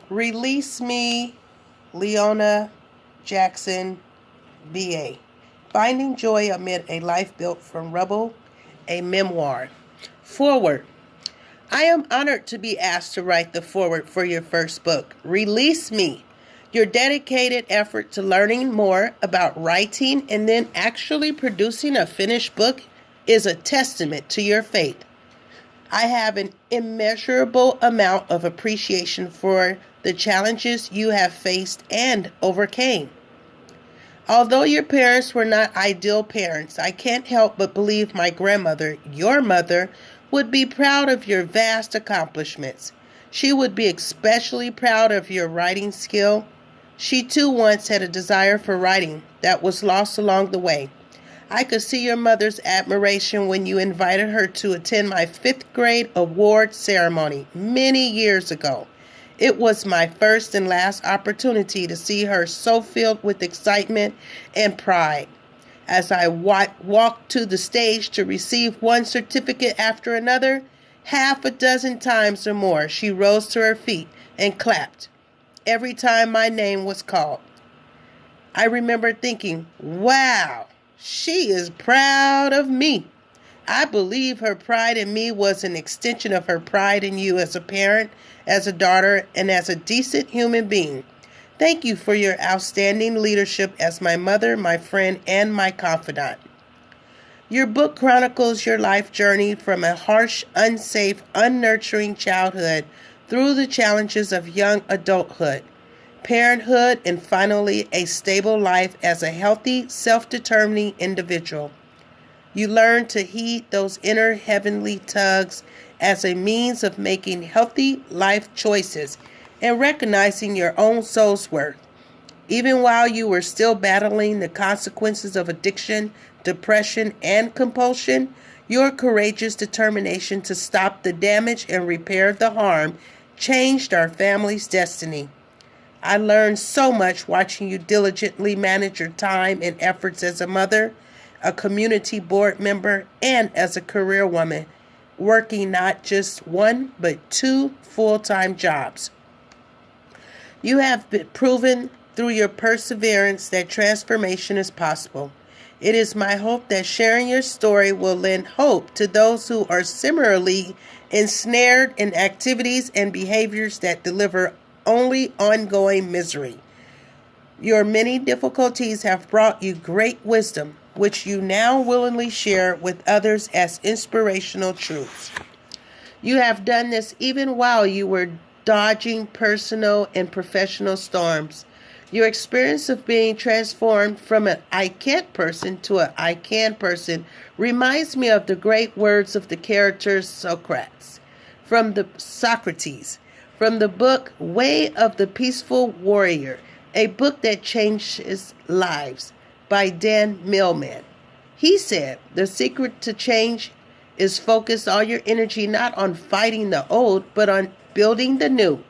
Release Me, Leona Jackson, BA. Finding Joy Amid a Life Built from Rubble, a memoir. Forward. I am honored to be asked to write the foreword for your first book, Release Me. Your dedicated effort to learning more about writing and then actually producing a finished book is a testament to your faith. I have an immeasurable amount of appreciation for the challenges you have faced and overcame. Although your parents were not ideal parents, I can't help but believe my grandmother, your mother, would be proud of your vast accomplishments. She would be especially proud of your writing skill. She too once had a desire for writing that was lost along the way. I could see your mother's admiration when you invited her to attend my 5th grade award ceremony many years ago. It was my first and last opportunity to see her so filled with excitement and pride. As I walked to the stage to receive one certificate after another, half a dozen times or more, she rose to her feet and clapped every time my name was called. I remember thinking, wow, she is proud of me. I believe her pride in me was an extension of her pride in you as a parent, as a daughter, and as a decent human being. Thank you for your outstanding leadership as my mother, my friend, and my confidant. Your book chronicles your life journey from a harsh, unsafe, unnurturing childhood through the challenges of young adulthood, parenthood, and finally a stable life as a healthy, self-determining individual. You learn to heed those inner heavenly tugs as a means of making healthy life choices and recognizing your own soul's worth. Even while you were still battling the consequences of addiction, depression, and compulsion, your courageous determination to stop the damage and repair the harm changed our family's destiny. I learned so much watching you diligently manage your time and efforts as a mother, a community board member, and as a career woman, working not just one but 2 full-time jobs. You have been proven through your perseverance that transformation is possible. It is my hope that sharing your story will lend hope to those who are similarly ensnared in activities and behaviors that deliver only ongoing misery. Your many difficulties have brought you great wisdom, which you now willingly share with others as inspirational truths. You have done this even while you were dodging personal and professional storms. Your experience of being transformed from an I can't person to an I can person reminds me of the great words of the character Socrates from the book Way of the Peaceful Warrior, a book that changes lives, by Dan Millman. He said, the secret to change is focus all your energy not on fighting the old, but on building the new.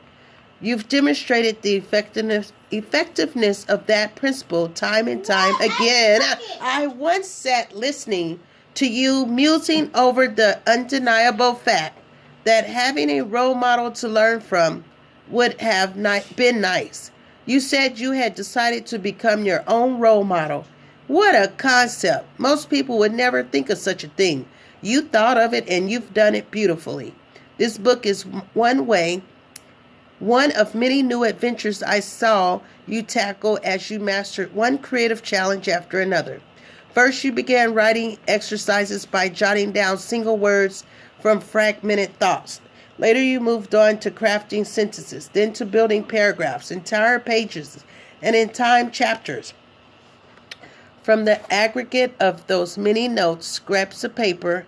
You've demonstrated the effectiveness of that principle time and time again. I once sat listening to you musing over the undeniable fact that having a role model to learn from would have been nice. You said you had decided to become your own role model. What a concept. Most people would never think of such a thing. You thought of it and you've done it beautifully. This book is one of many new adventures I saw you tackle as you mastered one creative challenge after another. First, you began writing exercises by jotting down single words from fragmented thoughts. Later, you moved on to crafting sentences, then to building paragraphs, entire pages, and in time chapters. From the aggregate of those many notes, scraps of paper,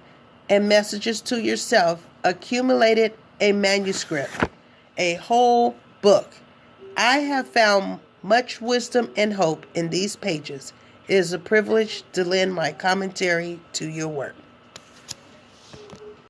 and messages to yourself, accumulated a manuscript, a whole book. I have found much wisdom and hope in these pages. It is a privilege to lend my commentary to your work.